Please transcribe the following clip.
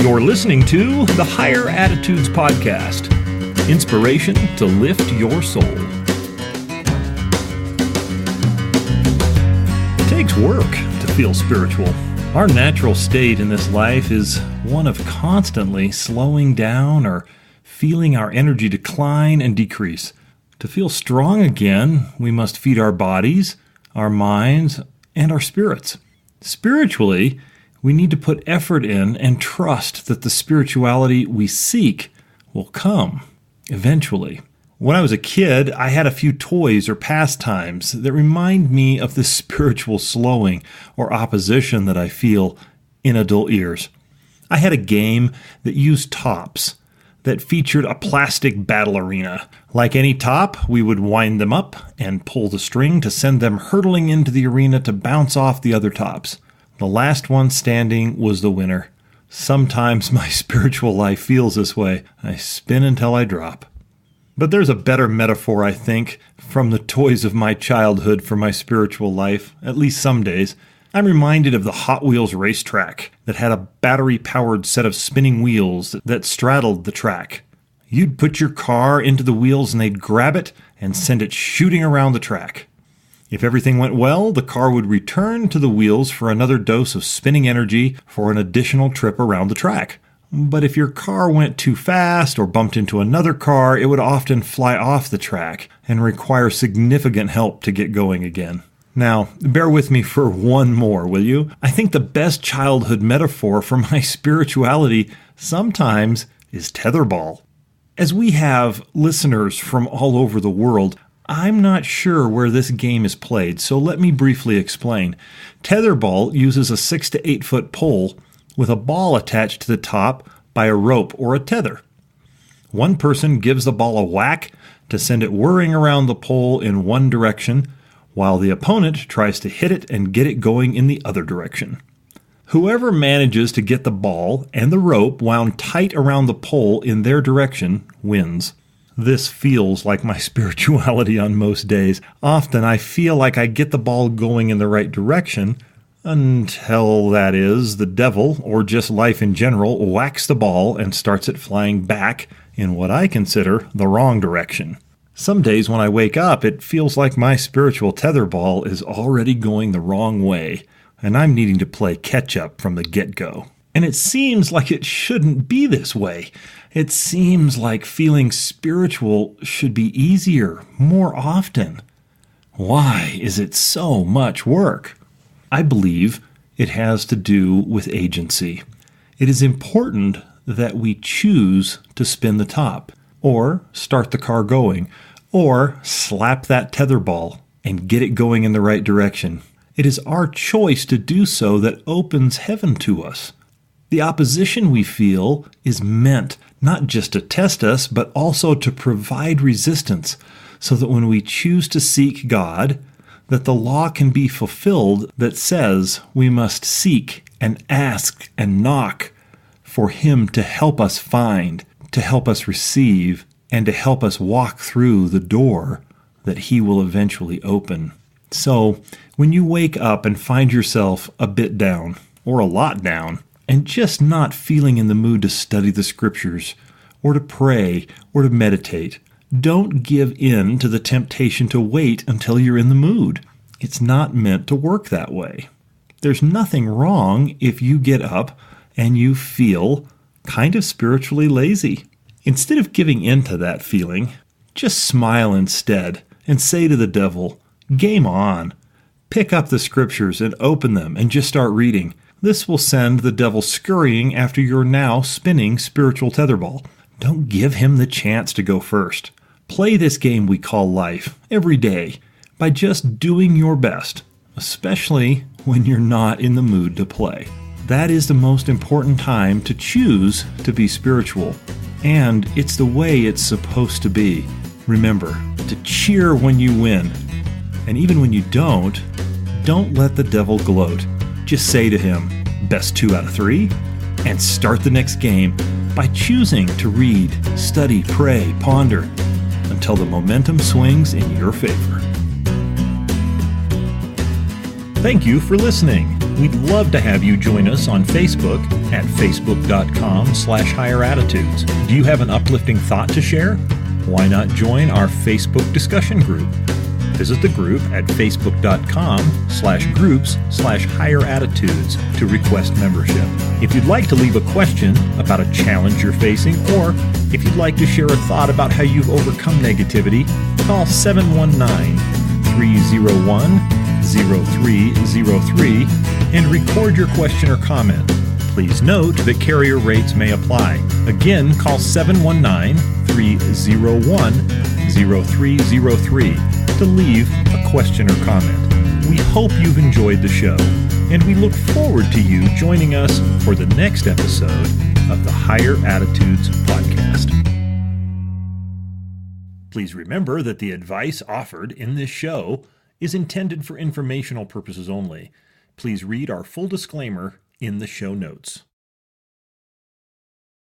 You're listening to the Higher Attitudes Podcast. Inspiration to lift your soul. It takes work to feel spiritual. Our natural state in this life is one of constantly slowing down or feeling our energy decline and decrease. To feel strong again, we must feed our bodies, our minds, and our spirits. Spiritually, we need to put effort in and trust that the spirituality we seek will come eventually. When I was a kid, I had a few toys or pastimes that remind me of the spiritual slowing or opposition that I feel in adult years. I had a game that used tops that featured a plastic battle arena. Like any top, we would wind them up and pull the string to send them hurtling into the arena to bounce off the other tops. The last one standing was the winner. Sometimes my spiritual life feels this way. I spin until I drop. But there's a better metaphor, I think, from the toys of my childhood for my spiritual life, at least some days. I'm reminded of the Hot Wheels racetrack that had a battery-powered set of spinning wheels that straddled the track. You'd put your car into the wheels and they'd grab it and send it shooting around the track. If everything went well, the car would return to the wheels for another dose of spinning energy for an additional trip around the track. But if your car went too fast or bumped into another car, it would often fly off the track and require significant help to get going again. Now, bear with me for one more, will you? I think the best childhood metaphor for my spirituality sometimes is Tetherball. As we have listeners from all over the world, I'm not sure where this game is played, so let me briefly explain. Tetherball uses a 6 to 8 foot pole with a ball attached to the top by a rope or a tether. One person gives the ball a whack to send it whirring around the pole in one direction, while the opponent tries to hit it and get it going in the other direction. Whoever manages to get the ball and the rope wound tight around the pole in their direction wins. This feels like my spirituality on most days. Often I feel like I get the ball going in the right direction until, that is, the devil, or just life in general, whacks the ball and starts it flying back in what I consider the wrong direction. Some days when I wake up, it feels like my spiritual tetherball is already going the wrong way, and I'm needing to play catch-up from the get-go. And it seems like it shouldn't be this way. It seems like feeling spiritual should be easier, more often. Why is it so much work? I believe it has to do with agency. It is important that we choose to spin the top, or start the car going, or slap that tetherball and get it going in the right direction. It is our choice to do so that opens heaven to us. The opposition we feel is meant not just to test us, but also to provide resistance, so that when we choose to seek God, that the law can be fulfilled that says we must seek and ask and knock for Him to help us find, to help us receive, and to help us walk through the door that He will eventually open. So, when you wake up and find yourself a bit down, or a lot down, and just not feeling in the mood to study the Scriptures, or to pray, or to meditate, don't give in to the temptation to wait until you're in the mood. It's not meant to work that way. There's nothing wrong if you get up and you feel kind of spiritually lazy. Instead of giving in to that feeling, just smile instead and say to the devil, "Game on." Pick up the Scriptures and open them and just start reading. This will send the devil scurrying after your now spinning spiritual tetherball. Don't give him the chance to go first. Play this game we call life every day by just doing your best, especially when you're not in the mood to play. That is the most important time to choose to be spiritual, and it's the way it's supposed to be. Remember to cheer when you win, and even when you don't let the devil gloat. Just say to him, "Best 2 out of 3, and start the next game by choosing to read, study, pray, ponder, until the momentum swings in your favor. Thank you for listening. We'd love to have you join us on Facebook at facebook.com/higher-attitudes. Do you have an uplifting thought to share? Why not join our Facebook discussion group? Visit the group at facebook.com/groups/higher-attitudes to request membership. If you'd like to leave a question about a challenge you're facing, or if you'd like to share a thought about how you've overcome negativity, call 719-301-0303 and record your question or comment. Please note that carrier rates may apply. Again, call 719-301-0303 to leave a question or comment. We hope you've enjoyed the show, and we look forward to you joining us for the next episode of the Higher Attitudes podcast. Please remember that the advice offered in this show is intended for informational purposes only. Please read our full disclaimer in the show notes.